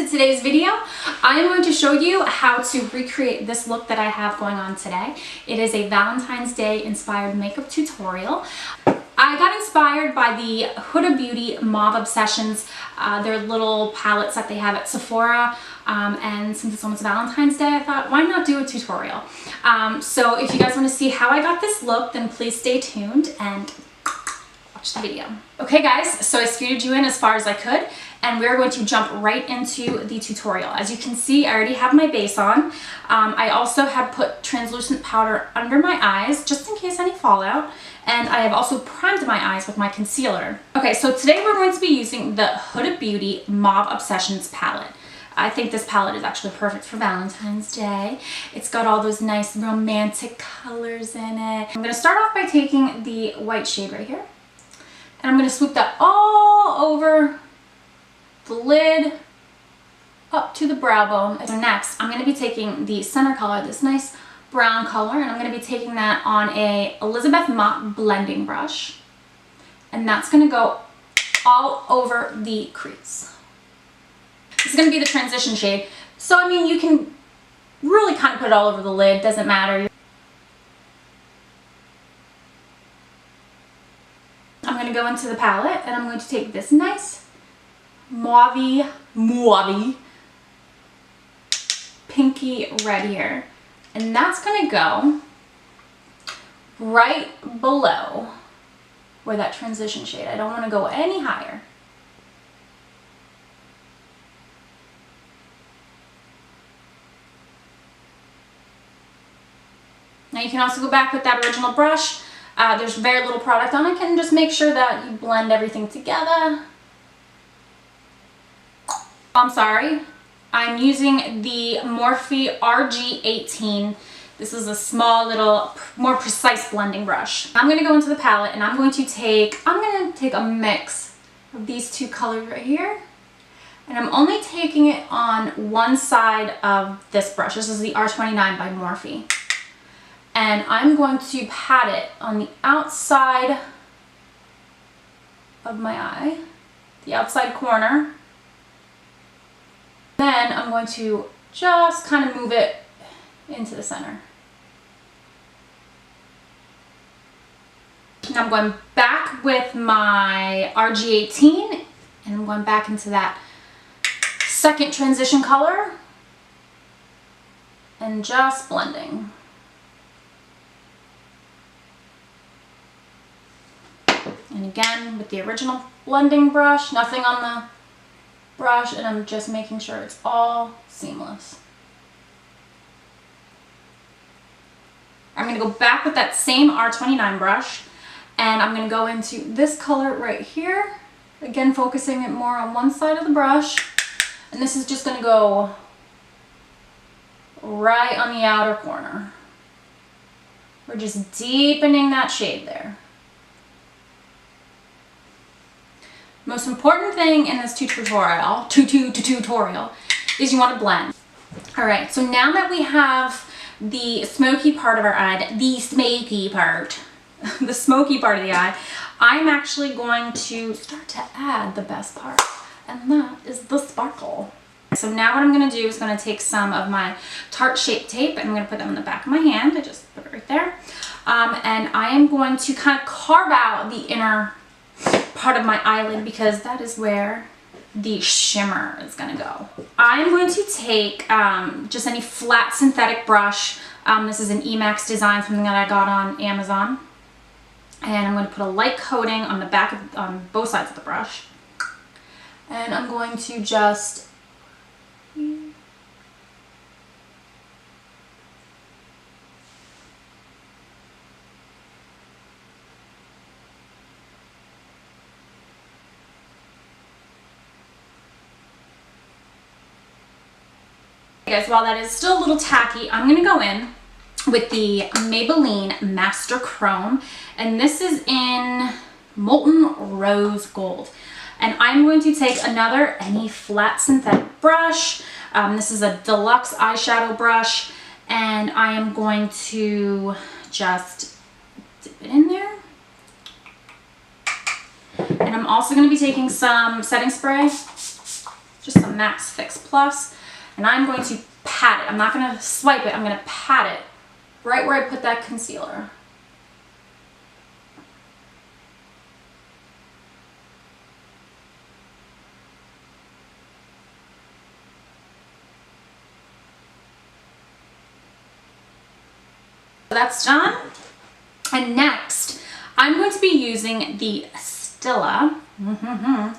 to today's video. I am going to show you how to recreate this look that I have going on today. It is a Valentine's Day inspired makeup tutorial. I got inspired by the Huda Beauty Mauve Obsessions, their little palettes that they have at Sephora. And since it's almost Valentine's Day, I thought, why not do a tutorial? So if you guys want to see how I got this look, then please stay tuned and watch the video. Okay guys, so I scooted you in as far as I could, and we're going to jump right into the tutorial. As you can see, I already have my base on. I also have put translucent powder under my eyes, just in case any fallout. And I have also primed my eyes with my concealer. Okay, so today we're going to be using the Huda Beauty Mauve Obsessions palette. I think this palette is actually perfect for Valentine's Day. It's got all those nice romantic colors in it. I'm going to start off by taking the white shade right here. And I'm going to swoop that all over the lid up to the brow bone. And next, I'm going to be taking the center color, this nice brown color, and I'm going to be taking that on a Elizabeth Mott blending brush. And that's going to go all over the crease. This is going to be the transition shade. So, I mean, you can really kind of put it all over the lid. Doesn't matter. I'm going to go into the palette and I'm going to take this nice mauve pinky red here. And that's going to go right below where that transition shade. I don't want to go any higher. Now you can also go back with that original brush. There's very little product on it. And just make sure that you blend everything together. I'm sorry. I'm using the Morphe RG18. This is a small little, more precise blending brush. I'm going to go into the palette and I'm going to take a mix of these two colors right here. And I'm only taking it on one side of this brush. This is the R29 by Morphe. And I'm going to pat it on the outside of my eye, the outside corner. Then I'm going to just kind of move it into the center. Now I'm going back with my RG18 and I'm going back into that second transition color and just blending. And again, with the original blending brush, nothing on the brush, and I'm just making sure it's all seamless. I'm going to go back with that same R29 brush, and I'm going to go into this color right here. Again, focusing it more on one side of the brush. And this is just going to go right on the outer corner. We're just deepening that shade there. Most important thing in this tutorial is you want to blend. Alright, so now that we have the smoky part of our eye, the smoky part of the eye, I'm actually going to start to add the best part, and that is the sparkle. So now what I'm going to do is going to take some of my Tarte Shape Tape and I'm going to put them on the back of my hand. I just put it right there. And I am going to kind of carve out the inner part of my eyelid because that is where the shimmer is going to go. I'm going to take just any flat synthetic brush. This is an Emax design, something that I got on Amazon. And I'm going to put a light coating on the back of, on both sides of the brush. And I'm going to just guys, while that is still a little tacky, I'm going to go in with the Maybelline Master Chrome, and this is in Molten Rose Gold. And I'm going to take any flat synthetic brush. This is a deluxe eyeshadow brush, and I am going to just dip it in there. And I'm also going to be taking some setting spray, just some Max Fix Plus, and I'm going to pat it. I'm not going to swipe it. I'm going to pat it right where I put that concealer. That's done. And next, I'm going to be using the Stila. I'm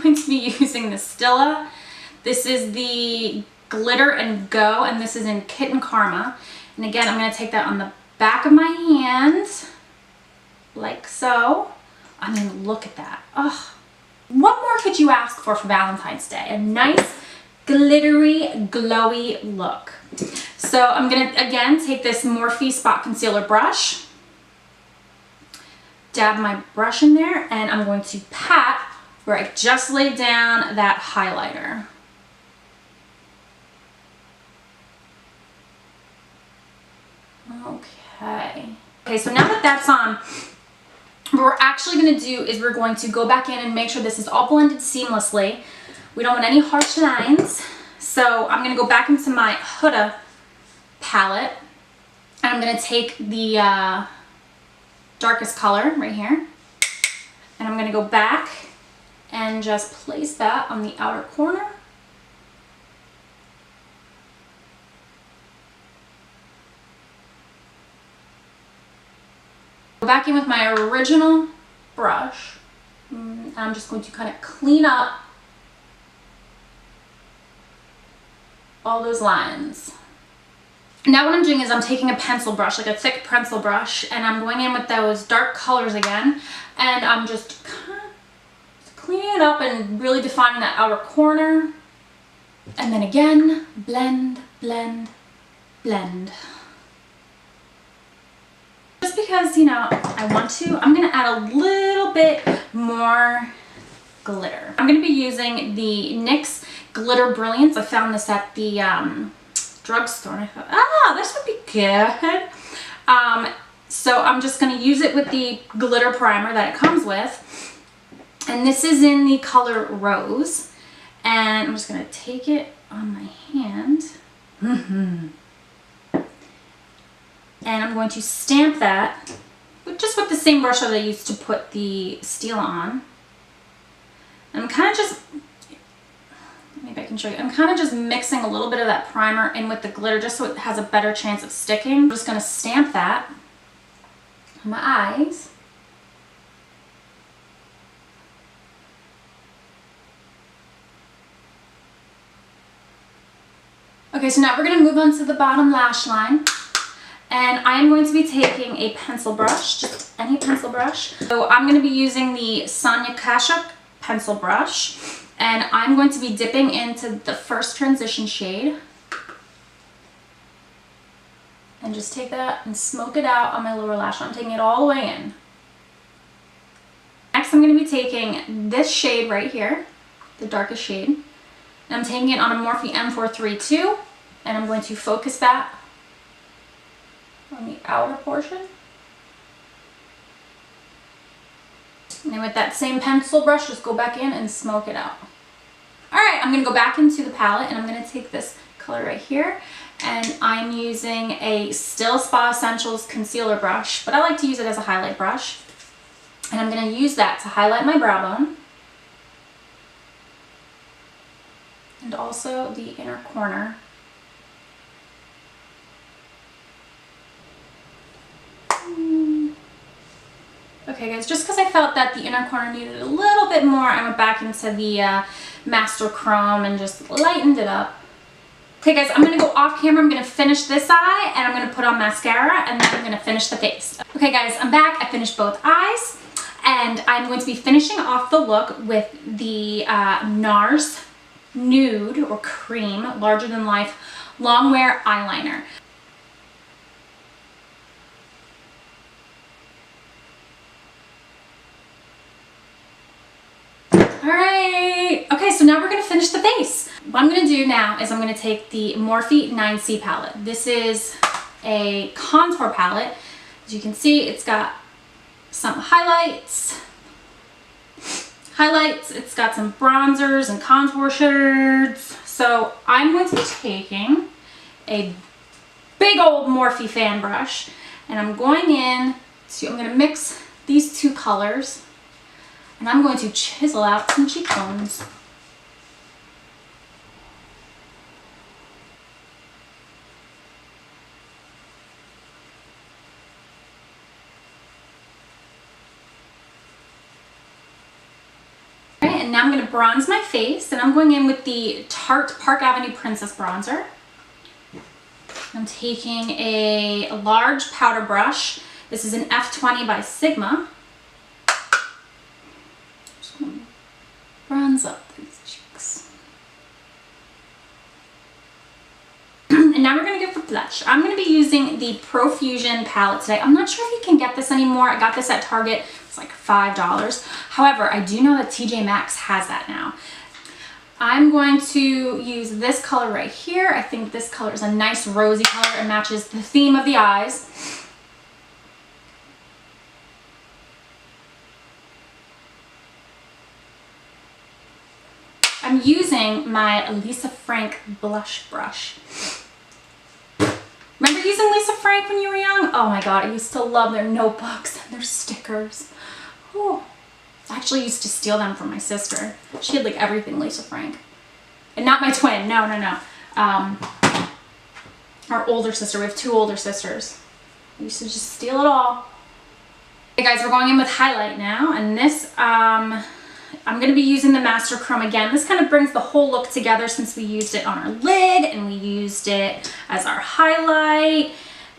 going to be using the Stila. This is the Glitter and Go, and this is in Kitten Karma. And again, I'm going to take that on the back of my hand, like so. I mean, look at that. Oh, what more could you ask for Valentine's Day? A nice, glittery, glowy look. So I'm going to, again, take this Morphe Spot Concealer brush, dab my brush in there, and I'm going to pat where I just laid down that highlighter. Okay, so now that that's on, what we're actually going to do is we're going to go back in and make sure this is all blended seamlessly. We don't want any harsh lines. So I'm going to go back into my Huda palette, and I'm going to take the darkest color right here, and I'm going to go back and just place that on the outer corner. Go back in with my original brush, and I'm just going to kind of clean up all those lines. Now what I'm doing is I'm taking a pencil brush, like a thick pencil brush, and I'm going in with those dark colors again, and I'm just kind of cleaning it up and really defining that outer corner. And then again, blend, blend, blend. Just because, you know, I want to, I'm going to add a little bit more glitter. I'm going to be using the NYX Glitter Brilliance. I found this at the drugstore, and I thought, this would be good. So I'm just going to use it with the glitter primer that it comes with, and this is in the color Rose, and I'm just going to take it on my hand, and I'm going to stamp that just with the same brush that I used to put the Stila on. And I'm kind of just, maybe I can show you. I'm kind of just mixing a little bit of that primer in with the glitter just so it has a better chance of sticking. I'm just going to stamp that on my eyes. Okay, so now we're going to move on to the bottom lash line. And I'm going to be taking a pencil brush, just any pencil brush. So I'm going to be using the Sonia Kashuk pencil brush. And I'm going to be dipping into the first transition shade. And just take that and smoke it out on my lower lash line. I'm taking it all the way in. Next, I'm going to be taking this shade right here, the darkest shade. And I'm taking it on a Morphe M432. And I'm going to focus that on the outer portion. And then with that same pencil brush, just go back in and smoke it out. Alright, I'm going to go back into the palette, and I'm going to take this color right here, and I'm using a Still Spa Essentials concealer brush, but I like to use it as a highlight brush. And I'm going to use that to highlight my brow bone, and also the inner corner. Okay guys, just because I felt that the inner corner needed a little bit more, I went back into the Master Chrome and just lightened it up. Okay guys, I'm going to go off camera. I'm going to finish this eye, and I'm going to put on mascara, and then I'm going to finish the face. Okay guys, I'm back. I finished both eyes, and I'm going to be finishing off the look with the Nars Nude or Cream Larger Than Life Long Wear Eyeliner. Alright, okay, so now we're going to finish the face. What I'm going to do now is I'm going to take the Morphe 9C palette. This is a contour palette. As you can see, it's got some highlights, highlights. It's got some bronzers and contour shades. So I'm going to be taking a big old Morphe fan brush, and I'm going to mix these two colors, and I'm going to chisel out some cheekbones. And now I'm going to bronze my face, and I'm going in with the Tarte Park Avenue Princess Bronzer. I'm taking a large powder brush. This is an F20 by Sigma. Just going to bronze up these cheeks. And now we're going to go for blush. I'm going to be using the ProFusion palette today. I'm not sure if you can get this anymore. I got this at Target. It's like $5. However, I do know that TJ Maxx has that now. I'm going to use this color right here. I think this color is a nice rosy color. It matches the theme of the eyes. I'm using my Lisa Frank blush brush. Remember using Lisa Frank when you were young? Oh my god, I used to love their notebooks and their stickers. Oh, I actually used to steal them from my sister. She had like everything Lisa Frank. And not my twin, no. Our older sister, we have two older sisters. I used to just steal it all. Okay guys, we're going in with highlight now, and this, I'm going to be using the Master Chrome again. This kind of brings the whole look together since we used it on our lid and we used it as our highlight.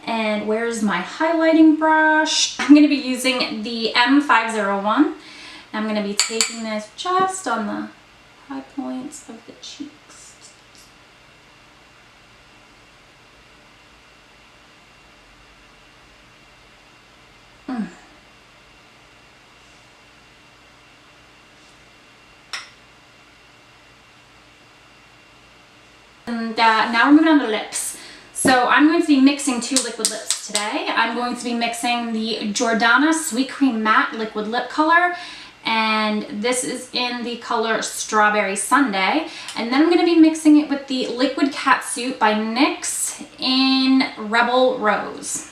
And where's my highlighting brush? I'm going to be using the M501. I'm going to be taking this just on the high points of the cheeks. And now we're moving on to lips. So I'm going to be mixing two liquid lips today. I'm going to be mixing the Jordana Sweet Cream Matte Liquid Lip Color, and this is in the color Strawberry Sundae. And then I'm going to be mixing it with the Liquid Catsuit by NYX in Rebel Rose.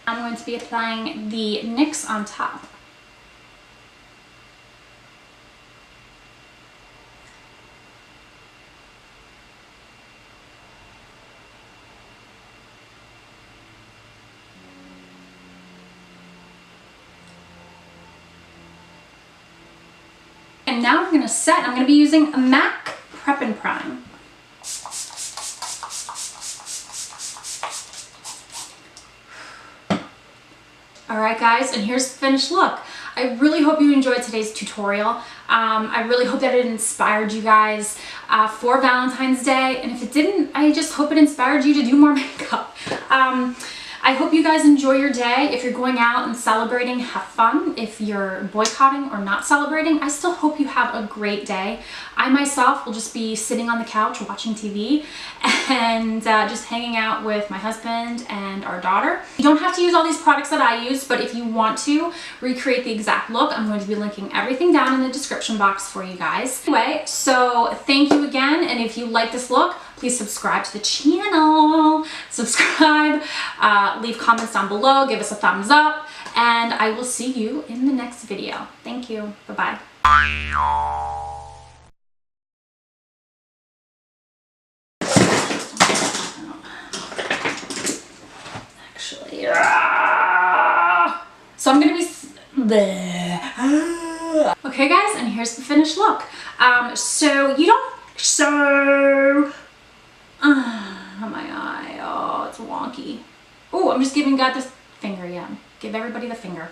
I'm going to be applying the NYX on top. And now we're going to set. I'm going to be using a MAC Prep and Prime. Alright guys, and here's the finished look. I really hope you enjoyed today's tutorial. I really hope that it inspired you guys for Valentine's Day, and if it didn't, I just hope it inspired you to do more makeup. I hope you guys enjoy your day. If you're going out and celebrating, have fun. If you're boycotting or not celebrating, I still hope you have a great day. I myself will just be sitting on the couch watching TV and just hanging out with my husband and our daughter. You don't have to use all these products that I use, but if you want to recreate the exact look, I'm going to be linking everything down in the description box for you guys. Anyway, so thank you again, and if you like this look, please subscribe to the channel, subscribe, leave comments down below, give us a thumbs up, and I will see you in the next video. Thank you. Bye-bye. Actually, so I'm gonna be okay guys, and here's the finished look. Oh my eye, oh it's wonky. Oh, I'm just giving God this finger, yeah. Give everybody the finger.